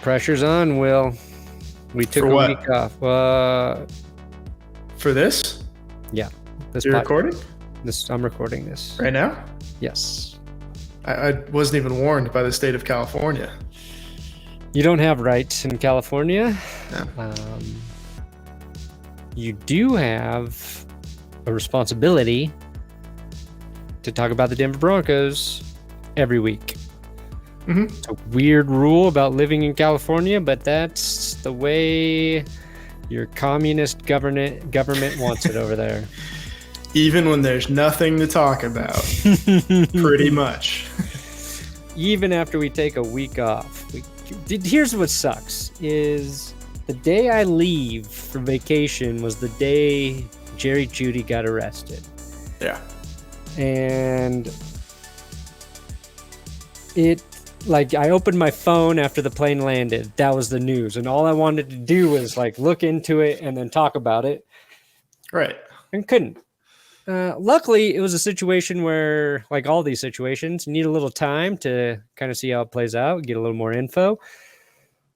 Pressure's on, Will. We took a week off. For this? Yeah. You're recording? I'm recording this. Right now? Yes. I wasn't even warned by the state of California. You don't have rights in California. No. You do have a responsibility to talk about the Denver Broncos every week. Mm-hmm. It's a weird rule about living in California, but that's the way your communist government wants it over there. Even when there's nothing to talk about, pretty much. Even after we take a week off. Here's what sucks, is the day I leave for vacation was the day Jerry Jeudy got arrested. Yeah. And I opened my phone after the plane landed. That was the news. And all I wanted to do was look into it and then talk about it. Right. And couldn't. Luckily, it was a situation where, like all these situations, you need a little time to kind of see how it plays out, get a little more info.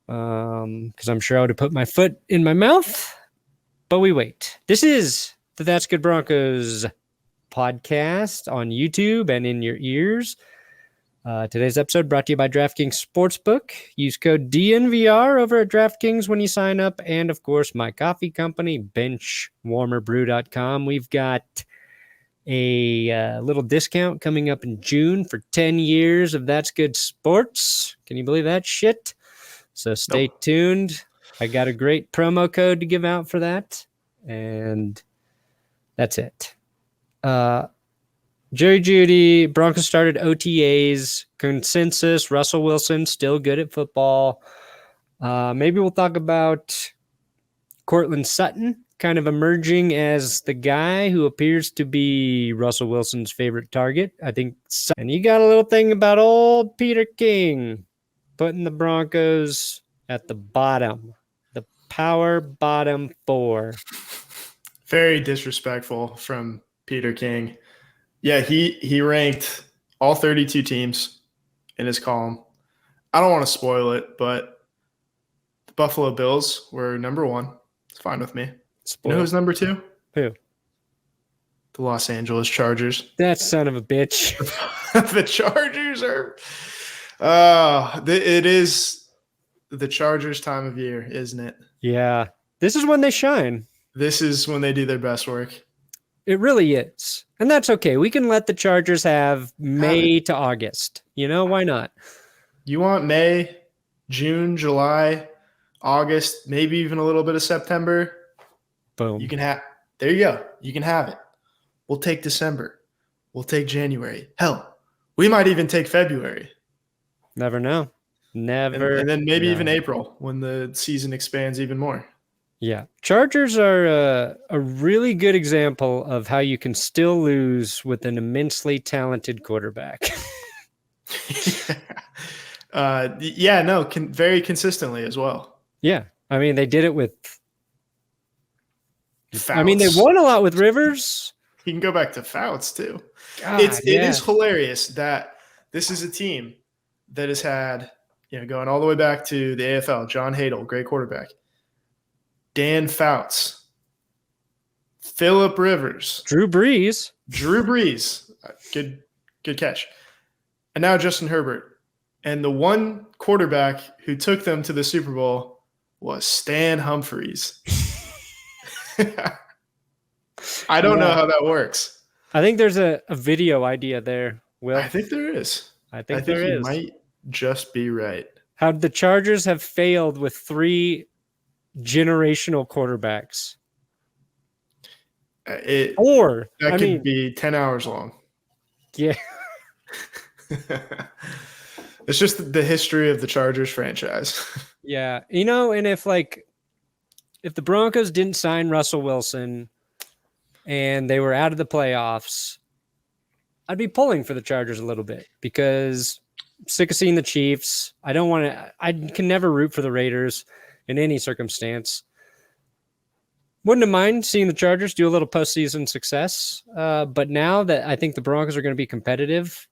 Because I'm sure I would have put my foot in my mouth. But we wait. This is the That's Good Broncos podcast on YouTube and in your ears. Today's episode brought to you by DraftKings Sportsbook. Use code DNVR over at DraftKings when you sign up. And, of course, my coffee company, benchwarmerbrew.com. We've got a little discount coming up in June for 10 years of That's Good Sports. Can you believe that shit? So stay tuned. I got a great promo code to give out for that. And that's it. Jerry Jeudy, Broncos started OTAs, consensus, Russell Wilson, still good at football. Maybe we'll talk about Courtland Sutton, kind of emerging as the guy who appears to be Russell Wilson's favorite target. I think. And you got a little thing about old Peter King putting the Broncos at the bottom, the power bottom 4. Very disrespectful from Peter King. Yeah, he ranked all 32 teams in his column. I don't want to spoil it, but the Buffalo Bills were number 1. It's fine with me. You know who's number 2? Who? The Los Angeles Chargers. That son of a bitch. The Chargers are it is the Chargers time of year, isn't it? Yeah. This is when they shine. This is when they do their best work. It really is. And that's okay. We can let the Chargers have May to August. You know, why not? You want May, June, July, August, maybe even a little bit of September. Boom. You can have – there you go. You can have it. We'll take December. We'll take January. Hell, we might even take February. Never know. Never. And then maybe even April when the season expands even more. Yeah. Chargers are a really good example of how you can still lose with an immensely talented quarterback. Very consistently as well. Yeah. I mean, they did it with Fouts. I mean, they won a lot with Rivers. You can go back to Fouts too. God, it is hilarious that this is a team that has had, going all the way back to the AFL, John Hadel, great quarterback. Dan Fouts, Phillip Rivers, Drew Brees, good catch, and now Justin Herbert. And the one quarterback who took them to the Super Bowl was Stan Humphries. I don't know how that works. I think there's a video idea there, Will. I think there is. I think there is. You might just be right. How the Chargers have failed with 3 generational quarterbacks. That could be 10 hours long. Yeah. It's just the history of the Chargers franchise. Yeah. And if the Broncos didn't sign Russell Wilson and they were out of the playoffs, I'd be pulling for the Chargers a little bit because I'm sick of seeing the Chiefs. I can never root for the Raiders in any circumstance. Wouldn't have mind seeing the Chargers do a little postseason success. But now that I think the Broncos are going to be competitive,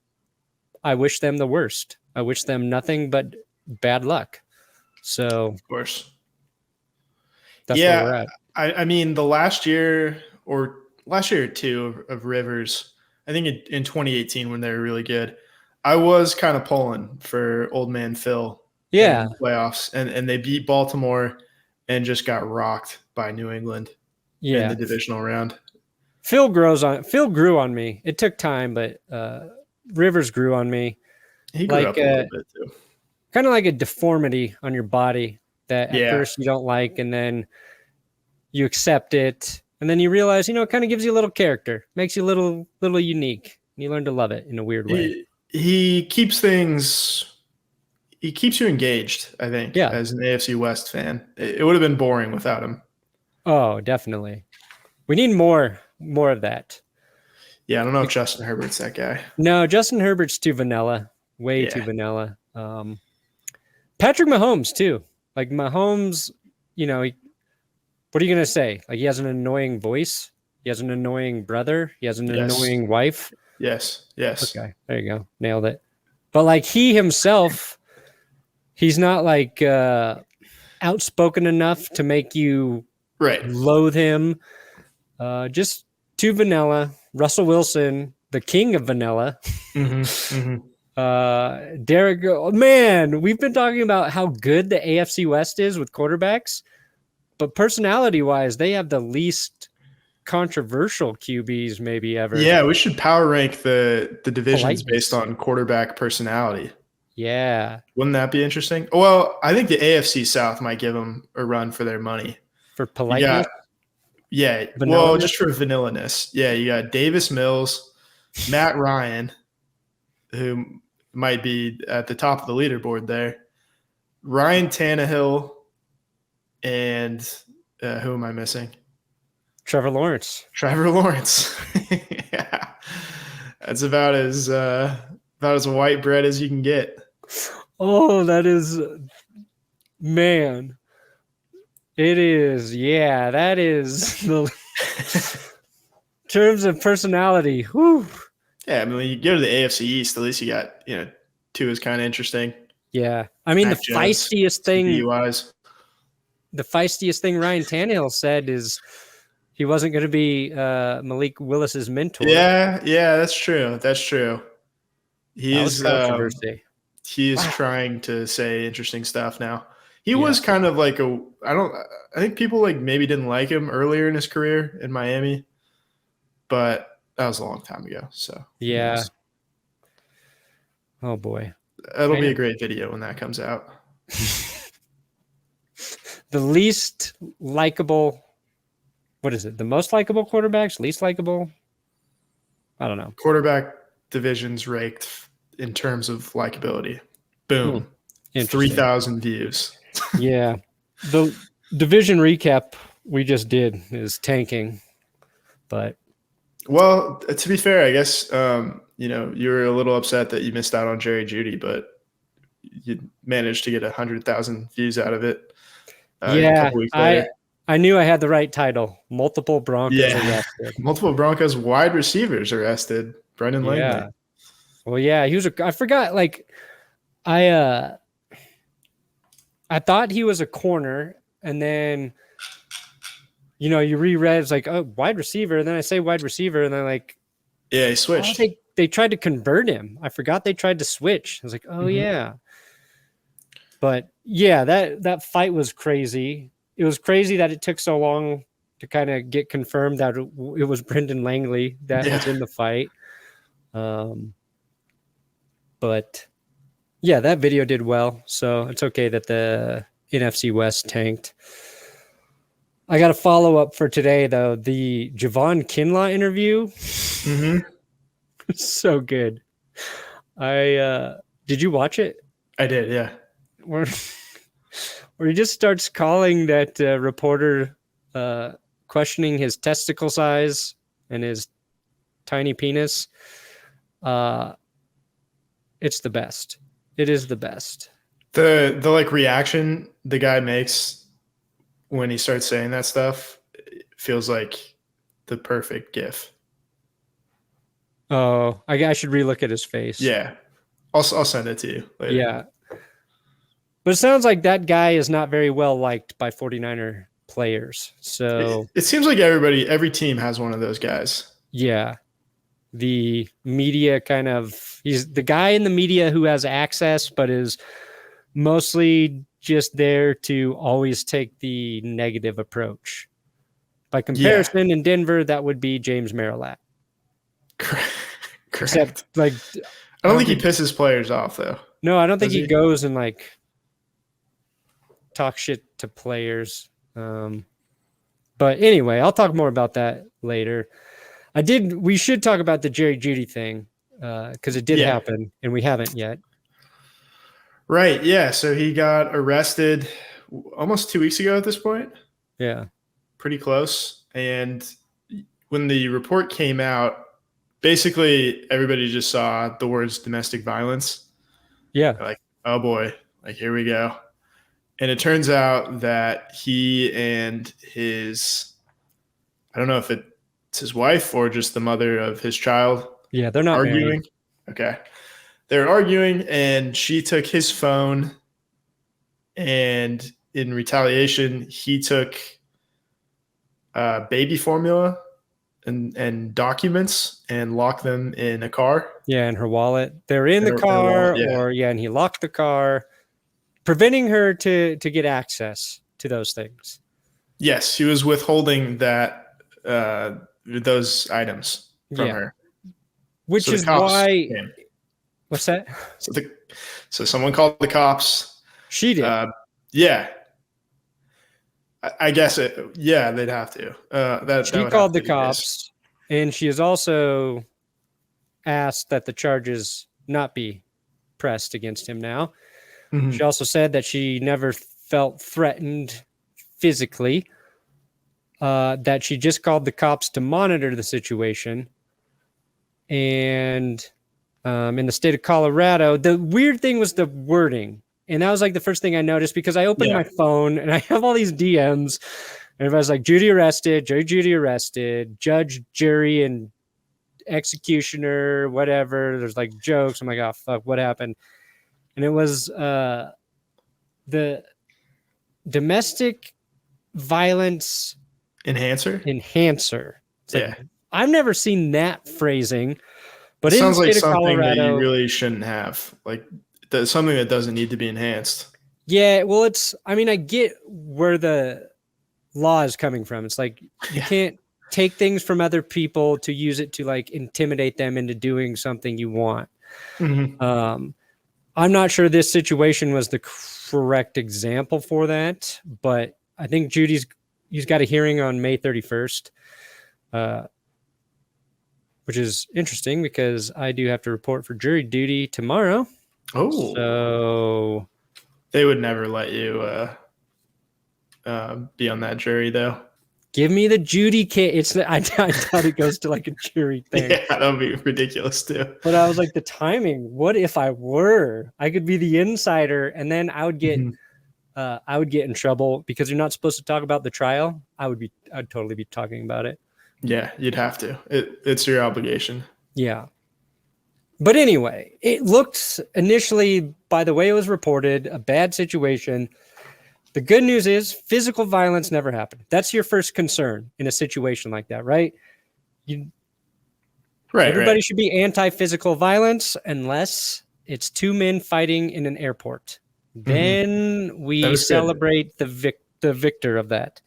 I wish them the worst. I wish them nothing but bad luck. So Of course. that's where we're at. I mean, the last year or two of Rivers, I think in 2018 when they were really good, I was kind of pulling for old man Phil Yeah. in the playoffs, and they beat Baltimore and just got rocked by New England in the divisional round. Phil grew on me. It took time, but Rivers grew on me. He grew up a little bit too. Kind of like a deformity on your body that at first you don't like, and then you accept it, and then you realize, it kind of gives you a little character, makes you a little unique. And you learn to love it in a weird way. He keeps you engaged, I think, as an AFC West fan. It would have been boring without him. Oh, definitely. We need more of that. Yeah, I don't know if Justin Herbert's that guy. No, Justin Herbert's too vanilla. Way too vanilla. Patrick Mahomes, too. Like, Mahomes, what are you going to say? Like, he has an annoying voice. He has an annoying brother. He has an annoying wife. Yes. Okay, there you go. Nailed it. But, like, he himself, he's not, like, outspoken enough to make you loathe him. Just too vanilla. Russell Wilson, the king of vanilla. Derek, man, we've been talking about how good the AFC West is with quarterbacks, but personality-wise, they have the least controversial QBs maybe ever. Yeah, we should power rank the divisions based on quarterback personality. Yeah. Wouldn't that be interesting? Well, I think the AFC South might give them a run for their money. For politeness? Yeah. Well, just for vanillaness. Yeah, you got Davis Mills, Matt Ryan, who might be at the top of the leaderboard there, Ryan Tannehill, and who am I missing? Trevor Lawrence. Yeah. That's about as white bread as you can get. Oh, that is, man. It is. Yeah, that is the terms of personality. Whew. Yeah, I mean, when you go to the AFC East, at least you got, two is kind of interesting. Yeah. I mean, Mac the feistiest thing Ryan Tannehill said is he wasn't going to be Malik Willis's mentor. Yeah, that's true. He is controversy. He is trying to say interesting stuff now. He was kind of like I think people like maybe didn't like him earlier in his career in Miami, but that was a long time ago. So yeah. Oh boy. That'll be a great video when that comes out. The least likable, what is it? The most likable quarterbacks? Least likable? I don't know. Quarterback divisions raked in terms of likability. Boom. 3,000 views. Yeah. The division recap we just did is tanking. But well, to be fair, I guess you were a little upset that you missed out on Jerry Jeudy, but you managed to get 100,000 views out of it. A couple weeks later. I knew I had the right title. Multiple Broncos arrested. Multiple Broncos wide receivers arrested. Brendan Langley. Yeah. Well, yeah, he was I forgot, like, I thought he was a corner, and then you reread, it's like, oh, wide receiver, and then I say wide receiver, and then like, yeah, he switched. They tried to convert him. I forgot they tried to switch. I was like, oh yeah. But yeah, that fight was crazy. It was crazy that it took so long to kind of get confirmed that it was Brendan Langley that was in the fight. But yeah, that video did well. So it's okay that the NFC West tanked. I got a follow-up for today, though. The Javon Kinlaw interview. So good. Did you watch it? I did, yeah. Where he just starts calling that reporter, questioning his testicle size and his tiny penis. It's the best. It is the best. The like reaction the guy makes when he starts saying that stuff feels like the perfect GIF. Oh, I should relook at his face. Yeah, I'll send it to you later. Yeah, But it sounds like that guy is not very well liked by 49er players. So It seems like every team has one of those guys. yeah, the media he's the guy in the media who has access, but is mostly just there to always take the negative approach. By comparison, in Denver, that would be James Marilat. Correct. Except, like, I don't think he pisses players off, though. No, I don't think he goes and like talk shit to players. But anyway, I'll talk more about that later. We should talk about the Jerry Jeudy thing because it did happen and we haven't yet. Right. Yeah. So he got arrested almost 2 weeks ago at this point. Yeah. Pretty close. And when the report came out, basically everybody just saw the words domestic violence. Yeah. They're like, oh boy, like here we go. And it turns out that he and I don't know if it's his wife or just the mother of his child. Yeah, they're not arguing. married. Okay. They're arguing and she took his phone, and in retaliation, he took baby formula and documents and locked them in a car. Yeah, in her wallet. They're in the car, and he locked the car, preventing her to get access to those things. Yes, he was withholding those items from her. Which is why. What's that? So someone called the cops. She did. Yeah. I guess they'd have to. She called the cops, and she has also asked that the charges not be pressed against him now. Mm-hmm. She also said that she never felt threatened physically, that she just called the cops to monitor the situation. And in the state of Colorado, the weird thing was the wording. And that was like the first thing I noticed because I opened my phone and I have all these DMs. And everybody's like, Jerry Jeudy arrested, Judge, Jury, and executioner, whatever. There's like jokes. I'm like, oh, fuck, what happened? And it was the domestic violence enhancer. Like, I've never seen that phrasing, but it sounds like something Colorado, that you really shouldn't have. Like something that doesn't need to be enhanced. Yeah, well, I get where the law is coming from. It's like you can't take things from other people to use it to like intimidate them into doing something you want. Mm-hmm. I'm not sure this situation was the correct example for that, but I think he's got a hearing on May 31st, which is interesting because I do have to report for jury duty tomorrow. Oh, so they would never let you be on that jury, though. Give me the Jeudy case. I thought it goes to like a jury thing. Yeah, that would be ridiculous too. But I was like, the timing. What if I could be the insider, and then I would get, in trouble because you're not supposed to talk about the trial. I'd totally be talking about it. Yeah, you'd have to. It's your obligation. Yeah. But anyway, it looked initially, by the way it was reported, a bad situation. The good news is physical violence never happened. That's your first concern in a situation like that, right? Everybody should be anti-physical violence unless it's two men fighting in an airport. Then we celebrate the victor of that.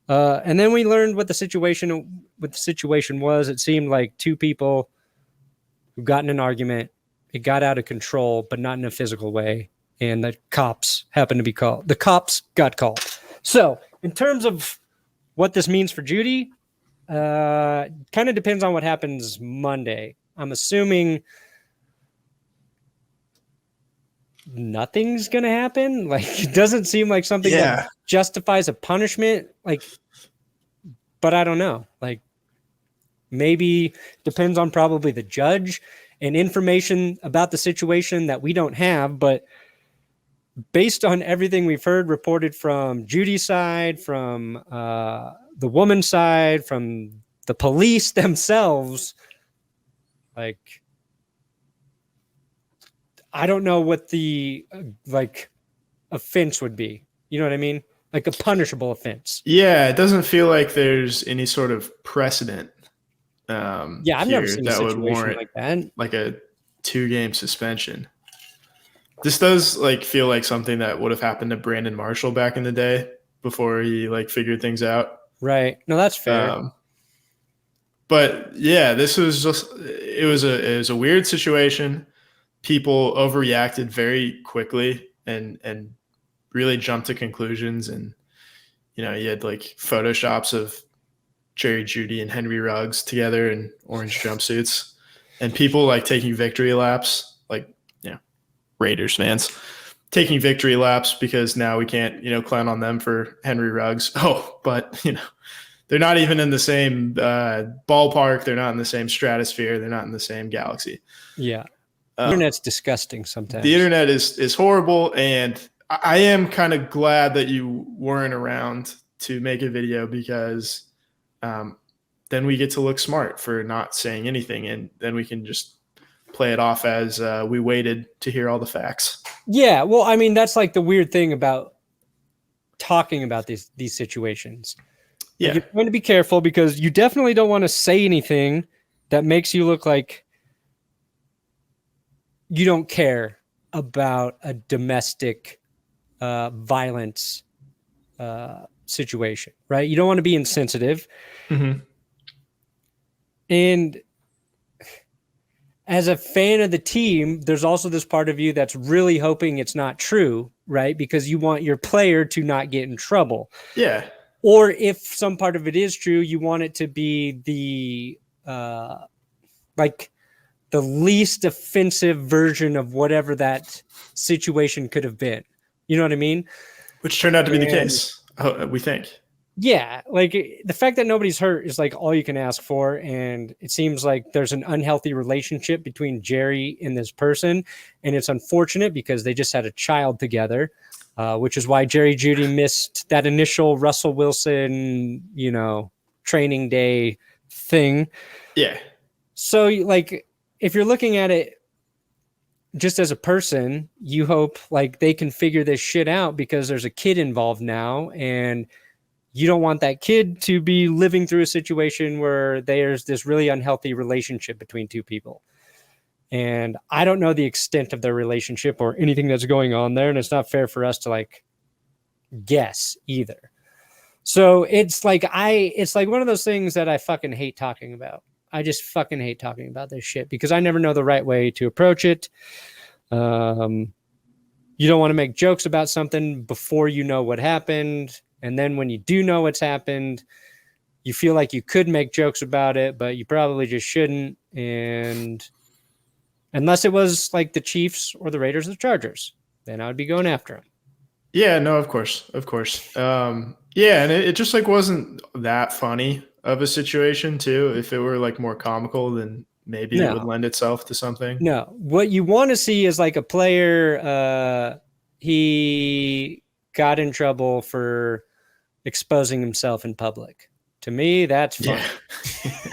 And then we learned what the situation was. It seemed like two people who got in an argument. It got out of control, but not in a physical way. And the cops happened to be called. The cops got called. So in terms of what this means for Jeudy, kind of depends on what happens Monday. I'm assuming nothing's going to happen. Like, it doesn't seem like something that justifies a punishment. Like, but I don't know. Like, maybe depends on probably the judge and information about the situation that we don't have. But based on everything we've heard reported from Jeudy's side, from the woman's side, from the police themselves, like, I don't know what the offense would be. You know what I mean? Like a punishable offense. Yeah, it doesn't feel like there's any sort of precedent Yeah, I've never here seen a that would situation warrant like that. like a 2-game suspension. This does like feel like something that would have happened to Brandon Marshall back in the day before he like figured things out. Right. No, that's fair. But yeah, this was just it was a weird situation. People overreacted very quickly and really jumped to conclusions. And you had like photoshops of Jerry Jeudy and Henry Ruggs together in orange jumpsuits, and people like taking victory laps, like Raiders fans taking victory laps because now we can't clown on them for Henry Ruggs. Oh, but they're not even in the same ballpark. They're not in the same stratosphere. They're not in the same galaxy. Yeah. The internet's disgusting sometimes. The internet is horrible. And I am kind of glad that you weren't around to make a video because then we get to look smart for not saying anything. And then we can just play it off as we waited to hear all the facts. Yeah. Well, I mean, that's like the weird thing about talking about these situations. Yeah. You're going to be careful because you definitely don't want to say anything that makes you look like you don't care about a domestic violence situation, right? You don't want to be insensitive. Mm-hmm. And as a fan of the team, there's also this part of you that's really hoping it's not true, right? Because you want your player to not get in trouble. Yeah. Or if some part of it is true, you want it to be the like the least offensive version of whatever that situation could have been. You know what I mean? Which turned out to be the case, we think. Yeah, like the fact that nobody's hurt is like all you can ask for. And it seems like there's an unhealthy relationship between Jerry and this person. And it's unfortunate because they just had a child together, which is why Jerry Jeudy missed that initial Russell Wilson, training day thing. Yeah. So like, if you're looking at it just as a person, you hope like they can figure this shit out because there's a kid involved now, and you don't want that kid to be living through a situation where there's this really unhealthy relationship between two people. And I don't know the extent of their relationship or anything that's going on there. And it's not fair for us to like guess either. So it's like one of those things that I fucking hate talking about. I just fucking hate talking about this shit because I never know the right way to approach it. You don't want to make jokes about something before you know what happened. And then when you do know what's happened, you feel like you could make jokes about it, but you probably just shouldn't. And unless it was like the Chiefs or the Raiders or the Chargers, then I would be going after them. Yeah, no, of course. Yeah, and it just like wasn't that funny of a situation too. If it were like more comical, then maybe it would lend itself to something. No, what you want to see is like a player, he got in trouble for exposing himself in public. To me, that's fun. Yeah.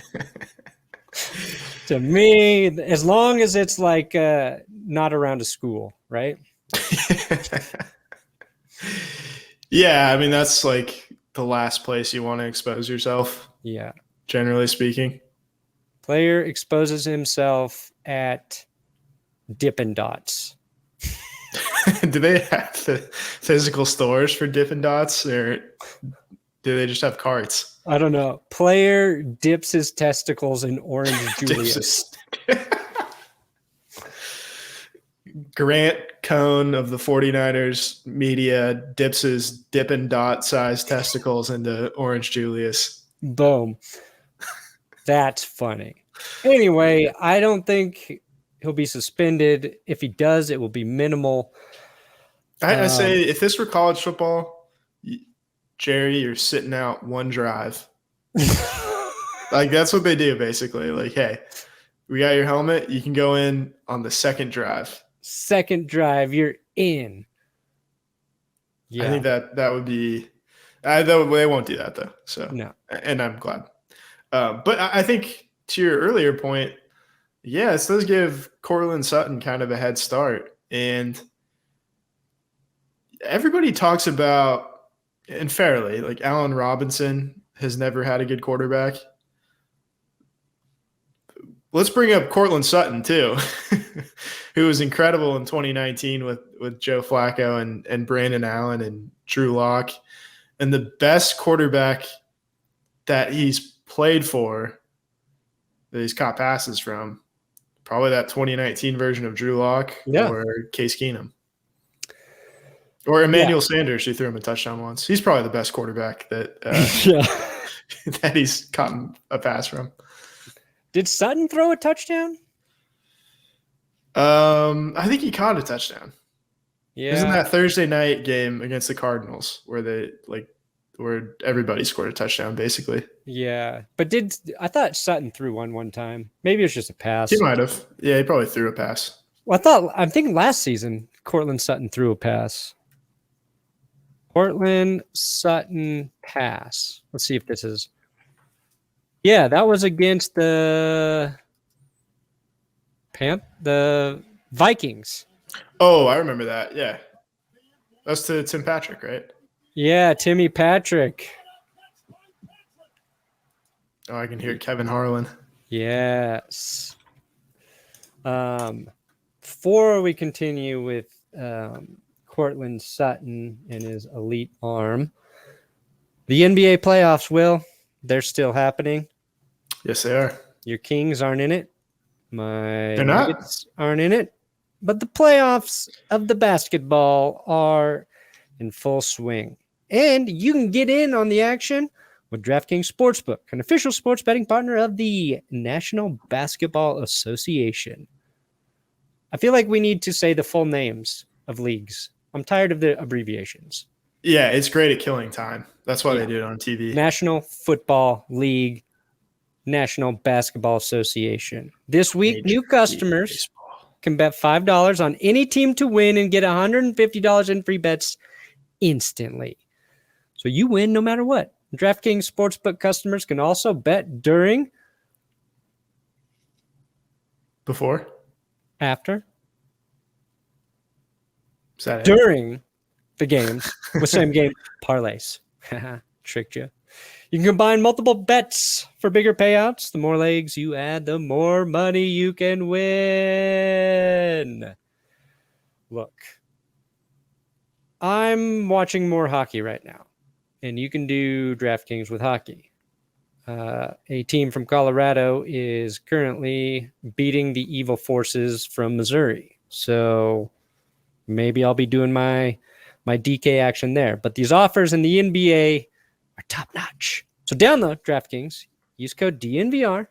To me, as long as it's like not around a school, right? Yeah, I mean, that's like the last place you want to expose yourself. Yeah. Generally speaking. Player exposes himself at Dippin' Dots. Do they have the physical stores for Dippin' Dots, or do they just have carts? I don't know. Player dips his testicles in orange Julius. Grant Cohn of the 49ers media dips his Dippin' Dot sized testicles into orange Julius. Boom. That's funny. Anyway, I don't think he'll be suspended. If he does, it will be minimal. I say if this were college football, Jerry, you're sitting out one drive. Like that's what they do basically. Like, hey, we got your helmet. You can go in on the second drive. Second drive, you're in. Yeah. I think that would be they won't do that though. So no. And I'm glad. But I think to your earlier point, yeah, this does give Courtland Sutton kind of a head start. And everybody talks about, and fairly, like Allen Robinson has never had a good quarterback. Let's bring up Courtland Sutton too, who was incredible in 2019 with Joe Flacco and Brandon Allen and Drew Lock. And the best quarterback that he's played for, that he's caught passes from, probably that 2019 version of Drew Lock or Case Keenum. Or Emmanuel Sanders, who threw him a touchdown once. He's probably the best quarterback that that he's caught a pass from. Did Sutton throw a touchdown? I think he caught a touchdown. Yeah. It was in that Thursday night game against the Cardinals where everybody scored a touchdown, basically. Yeah. But I thought Sutton threw one time. Maybe it was just a pass. He might have. Yeah, he probably threw a pass. Well, I'm thinking last season, Courtland Sutton threw a pass. Courtland Sutton pass. Let's see if this is. Yeah, that was against the Vikings. Oh, I remember that. Yeah. That's to Tim Patrick, right? Yeah, Timmy Patrick. Oh, I can hear Kevin Harlan. Yes. Before we continue with Courtland Sutton and his elite arm, the NBA playoffs, they're still happening. Yes, they are. Your Kings aren't in it. They're not. Nuggets aren't in it. But the playoffs of the basketball are in full swing. And you can get in on the action with DraftKings Sportsbook, an official sports betting partner of the National Basketball Association. I feel like we need to say the full names of leagues. I'm tired of the abbreviations. Yeah, it's great at killing time. That's why they do it on TV. National Football League, National Basketball Association. This week, new customers can bet $5 on any team to win and get $150 in free bets instantly. So you win no matter what. DraftKings Sportsbook customers can also bet during, before, after, Saturday. during the games with same game parlays. Tricked you. You can combine multiple bets for bigger payouts. The more legs you add, the more money you can win. Look, I'm watching more hockey right now, and you can do DraftKings with hockey. A team from Colorado is currently beating the evil forces from Missouri. So maybe I'll be doing my DK action there. But these offers in the NBA are top notch. So download DraftKings, use code DNVR,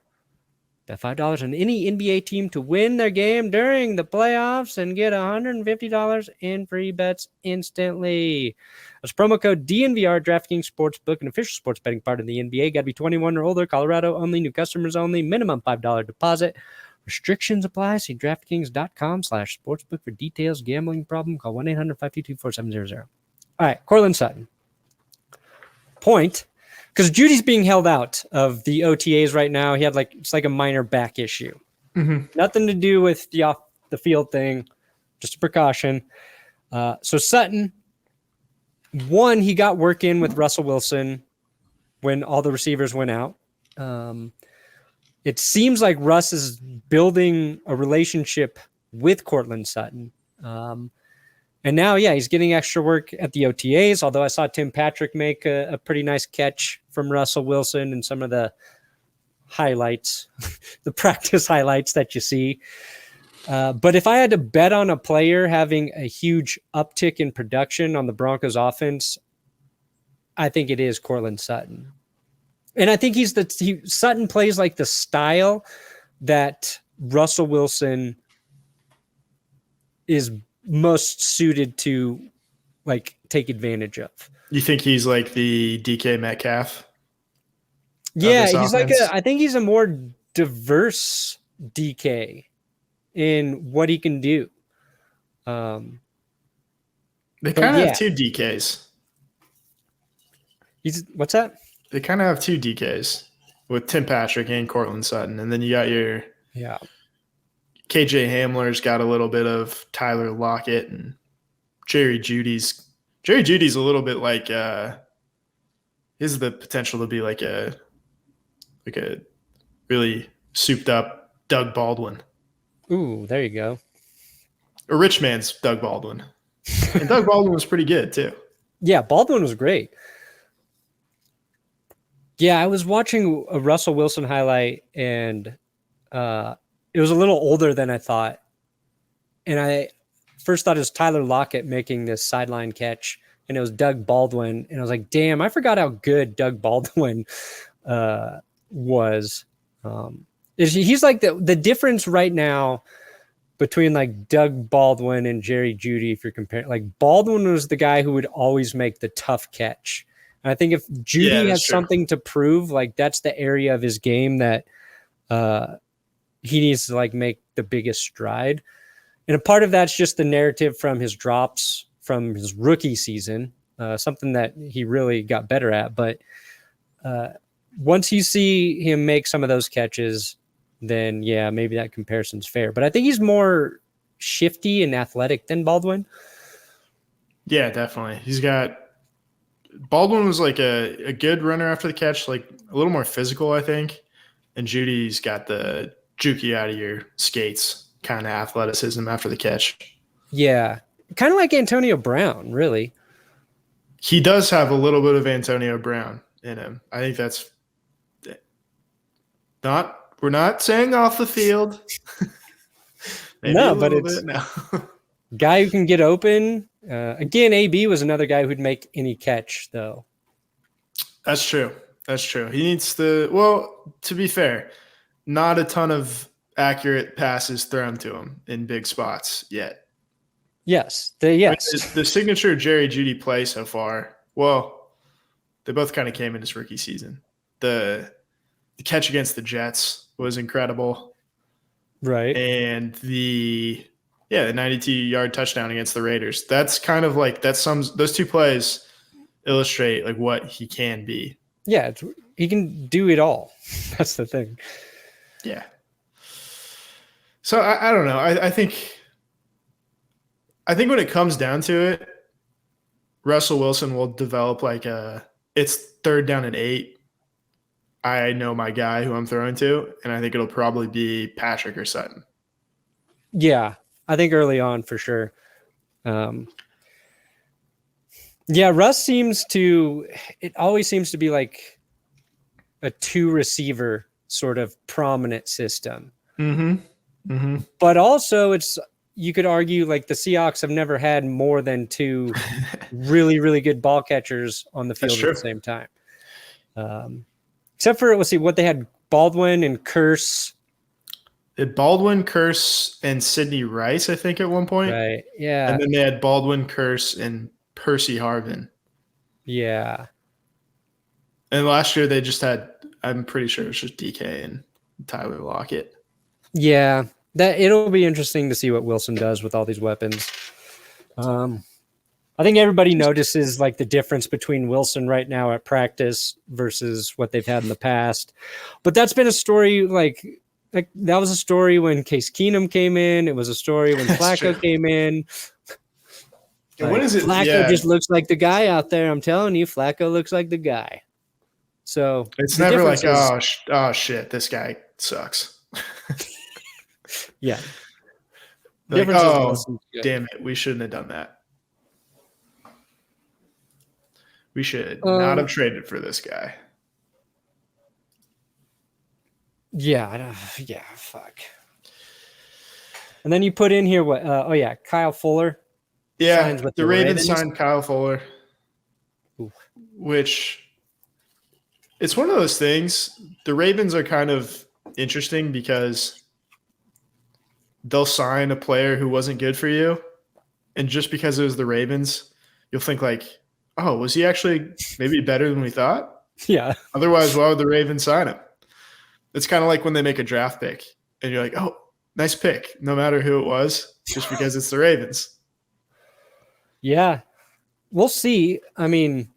bet $5 on any NBA team to win their game during the playoffs and get $150 in free bets instantly. That's promo code DNVR, DraftKings Sportsbook, an official sports betting part of the NBA. Got to be 21 or older, Colorado only, new customers only, minimum $5 deposit. Restrictions apply. See DraftKings.com/sportsbook for details. Gambling problem? Call 1-800-522-4700. All right, Courtland Sutton. Point, because Jeudy's being held out of the OTAs right now. He had it's like a minor back issue. Mm-hmm. Nothing to do with the off the field thing, just a precaution. So Sutton, he got work in with Russell Wilson when all the receivers went out. It seems like Russ is building a relationship with Courtland Sutton. And now, he's getting extra work at the OTAs, although I saw Tim Patrick make a pretty nice catch from Russell Wilson and some of the highlights, the practice highlights that you see. But if I had to bet on a player having a huge uptick in production on the Broncos offense, I think it is Courtland Sutton. And I think Sutton plays like the style that Russell Wilson is most suited to take advantage of. You think he's like the DK Metcalf? Yeah, he's I think he's a more diverse DK in what he can do. They kind of have two DKs. What's that? They kind of have two DKs with Tim Patrick and Courtland Sutton. And then you got your KJ Hamler's got a little bit of Tyler Lockett, and Jerry Jeudy's Jerry Jeudy's a little bit like he has the potential to be like a really souped up Doug Baldwin. Ooh, there you go. A rich man's Doug Baldwin. And Doug Baldwin was pretty good too. Yeah, Baldwin was great. Yeah, I was watching a Russell Wilson highlight, and it was a little older than I thought. And I first thought it was Tyler Lockett making this sideline catch, and it was Doug Baldwin. And I was like, damn, I forgot how good Doug Baldwin was. He's like the difference right now between like Doug Baldwin and Jerry Jeudy, if you're comparing. Like Baldwin was the guy who would always make the tough catch. And I think if Jeudy has something to prove, like that's the area of his game that he needs to like make the biggest stride. And a part of that's just the narrative from his drops from his rookie season, something that he really got better at. But once you see him make some of those catches, then yeah, maybe that comparison's fair. But I think he's more shifty and athletic than Baldwin. Yeah, definitely. Baldwin was like a good runner after the catch, like a little more physical, I think. And Jeudy's got the juke you out of your skates kind of athleticism after the catch. Yeah, kind of like Antonio Brown, really. He does have a little bit of Antonio Brown in him. I think that's we're not saying off the field. No, but it's guy who can get open. Again, AB was another guy who'd make any catch, though. That's true. He needs to be fair, not a ton of accurate passes thrown to him in big spots yet. Yes. The signature Jerry Jeudy play so far, well, they both kind of came in his rookie season. The catch against the Jets was incredible. Right. And the 92-yard touchdown against the Raiders. That's kind of like those two plays illustrate like what he can be. Yeah, he can do it all. That's the thing. Yeah. So I don't know. I think when it comes down to it, Russell Wilson will develop it's 3rd down and 8. I know my guy who I'm throwing to, and I think it'll probably be Patrick or Sutton. Yeah, I think early on for sure. Yeah, Russ it always seems to be like a 2-receiver sort of prominent system. Mm-hmm. Mm-hmm. But also you could argue like the Seahawks have never had more than 2 really, really good ball catchers on the field at the same time. Except for, let's see, what they had, Baldwin and Curse. Baldwin, Curse, and Sidney Rice, I think, at one point. Right, yeah. And then they had Baldwin, Curse, and Percy Harvin. Yeah. And last year they just had, I'm pretty sure it was just DK and Tyler Lockett. Yeah, it'll be interesting to see what Wilson does with all these weapons. I think everybody notices like the difference between Wilson right now at practice versus what they've had in the past. But that's been a story like that was a story when Case Keenum came in. It was a story when Flacco came in. Like, when is it? Flacco just looks like the guy out there. I'm telling you, Flacco looks like the guy. So it's never like, oh shit, this guy sucks. Yeah. Like, oh, damn it, we shouldn't have done that. We should not have traded for this guy. Yeah, fuck. And then you put in here what? Kyle Fuller. Yeah, the Ravens signed Kyle Fuller, which it's one of those things. The Ravens are kind of interesting because they'll sign a player who wasn't good for you, and just because it was the Ravens, you'll think like, oh, was he actually maybe better than we thought? Yeah. Otherwise, why would the Ravens sign him? It's kind of like when they make a draft pick and you're like, oh, nice pick, no matter who it was, just because it's the Ravens. Yeah. We'll see. I mean,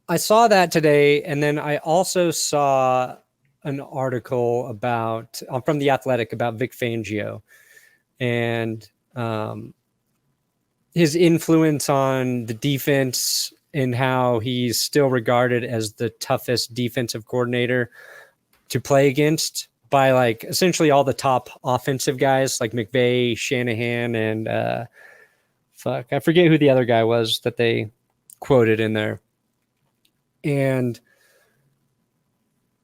I saw that today, and then I also saw an article from The Athletic about Vic Fangio. And his influence on the defense and how he's still regarded as the toughest defensive coordinator to play against by like essentially all the top offensive guys like McVay, Shanahan, and I forget who the other guy was that they quoted in there. And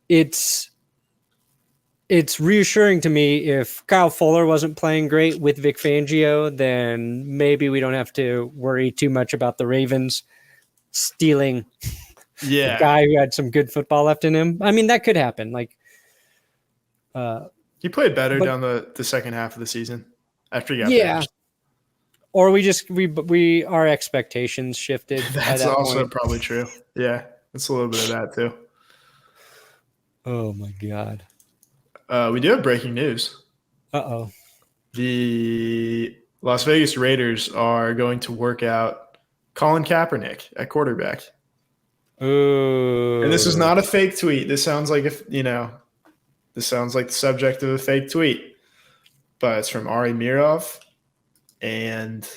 it's reassuring to me if Kyle Fuller wasn't playing great with Vic Fangio, then maybe we don't have to worry too much about the Ravens stealing the guy who had some good football left in him. I mean, that could happen. Like, he played better down the second half of the season after he got benched. Or we our expectations shifted. That's also probably true. Yeah, it's a little bit of that too. Oh my God. We do have breaking news. Uh-oh. The Las Vegas Raiders are going to work out Colin Kaepernick at quarterback. Ooh. And this is not a fake tweet. This sounds like this sounds like the subject of a fake tweet. But it's from Ari Mirov and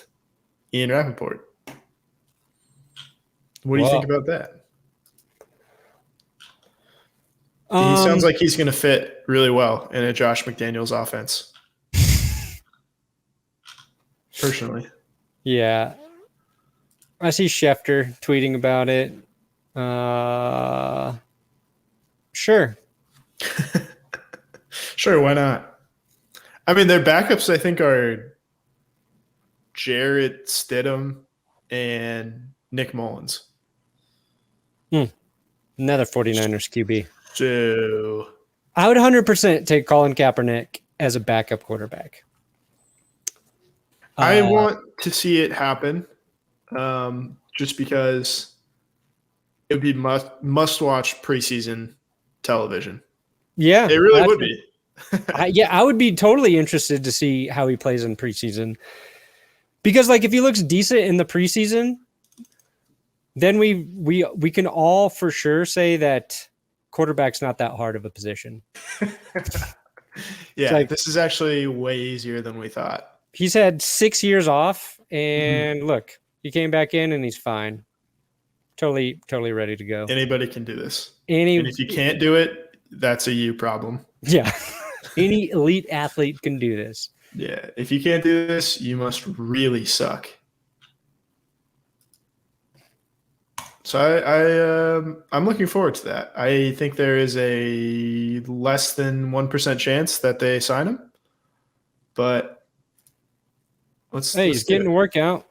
Ian Rappaport. What do you think about that? He sounds like he's going to fit really well in a Josh McDaniels offense. Personally. Yeah. I see Schefter tweeting about it. Sure. Sure, why not? I mean, their backups, I think, are Jarrett Stidham and Nick Mullins. Another 49ers QB. So I would 100% take Colin Kaepernick as a backup quarterback. I want to see it happen, just because it would be must-watch preseason television. Yeah. It really would be. I would be totally interested to see how he plays in preseason. Because, like, if he looks decent in the preseason, then we can all for sure say that quarterback's not that hard of a position. Yeah, like, this is actually way easier than we thought. He's had 6 years off, and look, he came back in and he's fine. Totally ready to go. Anybody can do this. And if you can't do it, that's a you problem. Yeah. Any elite athlete can do this. Yeah. If you can't do this, you must really suck. So I'm looking forward to that. I think there is a less than 1% chance that they sign him. But he's getting a workout.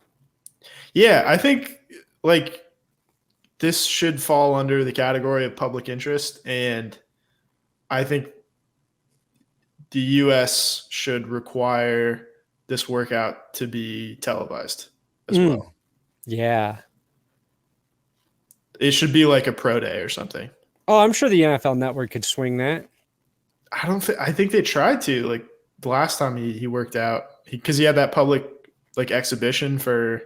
Yeah, I think like this should fall under the category of public interest, and I think the U.S. should require this workout to be televised as well. Yeah. It should be like a pro day or something. Oh, I'm sure the NFL Network could swing that. I think they tried to, like the last time he worked out, because he had that public like exhibition for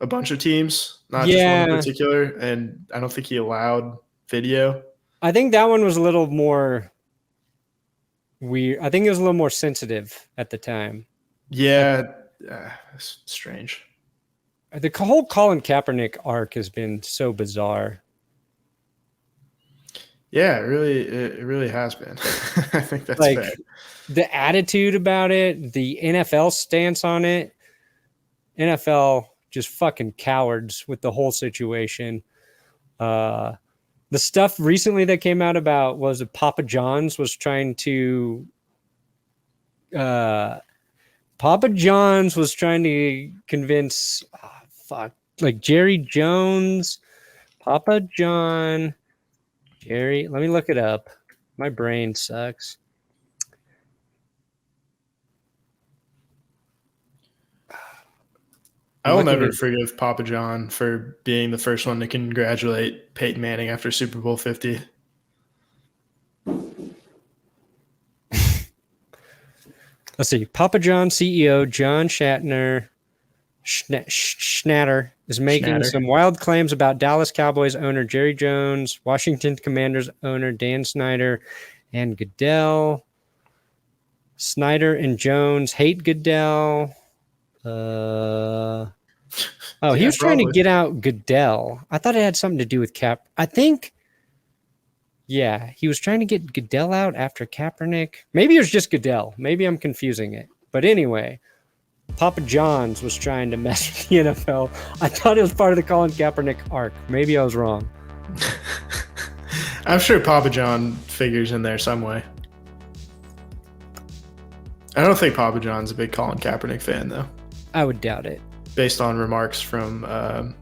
a bunch of teams, not just one in particular, and I don't think he allowed video. I think that one was a little more weird. I think it was a little more sensitive at the time. Yeah, it's strange. The whole Colin Kaepernick arc has been so bizarre. Yeah, it really has been. I think that's like fair. The attitude about it, the NFL stance on it. NFL just fucking cowards with the whole situation. The stuff recently that came out about was that Papa John's was trying to convince like Jerry Jones, Papa John, Jerry. Let me look it up. My brain sucks. I will never forgive Papa John for being the first one to congratulate Peyton Manning after Super Bowl 50. Let's see. Papa John CEO John Schnatter is making some wild claims about Dallas Cowboys owner Jerry Jones, Washington Commanders owner Dan Snyder, and Goodell. Snyder and Jones hate Goodell. He Yeah, was trying to probably. get out Goodell. I thought it had something to do with Cap. I think, yeah, he was trying to get Goodell out after Kaepernick. Maybe it was just Goodell. Maybe I'm confusing it. But anyway, Papa John's was trying to mess with the NFL. I thought it was part of the Colin Kaepernick arc. Maybe I was wrong. I'm sure Papa John figures in there some way. I don't think Papa John's a big Colin Kaepernick fan, though, I would doubt it. based on remarks from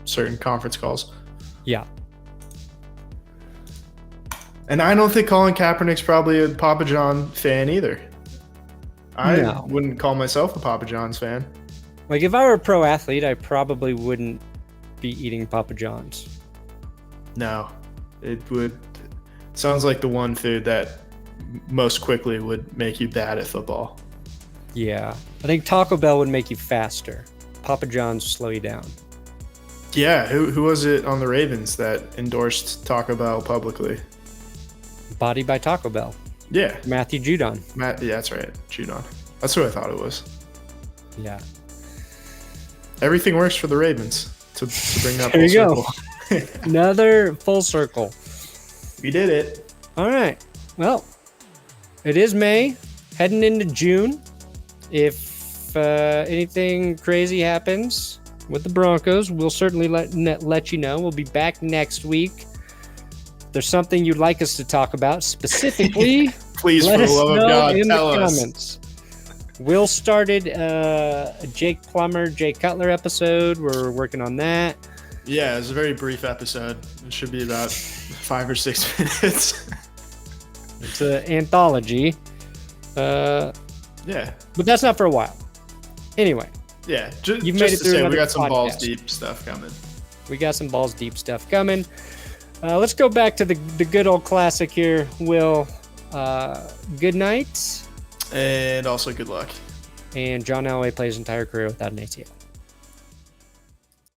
certain conference calls. Yeah. And I don't think Colin Kaepernick's probably a Papa John fan either. I wouldn't call myself a Papa John's fan. Like, if I were a pro athlete, I probably wouldn't be eating Papa John's. No, it would. Sounds like the one food that most quickly would make you bad at football. Yeah. I think Taco Bell would make you faster. Papa John's slow you down. Yeah, who was it on the Ravens that endorsed Taco Bell publicly? Body by Taco Bell. Yeah, Matthew Judon. yeah, that's right. Judon. That's who I thought it was. Yeah. Everything works for the Ravens. To bring that There full you go. circle. Another full circle. We did it. All right. Well, it is May, heading into June. If anything crazy happens with the Broncos, we'll certainly let you know. We'll be back next week. If there's something you'd like us to talk about specifically, Please, let for the us love of know God, in the tell us. comments. Will started a Jake Plummer, Jay Cutler episode. We're working on that. Yeah, it's a very brief episode. It should be about 5 or 6 minutes. It's an anthology. Yeah. But that's not for a while. Anyway, Yeah. You've Just made it to through say, we another got some balls podcast. deep stuff coming. we got some balls deep stuff coming. Let's go back to the good old classic here, Will. Good night. And also, good luck. And John Elway plays his entire career without an ACL.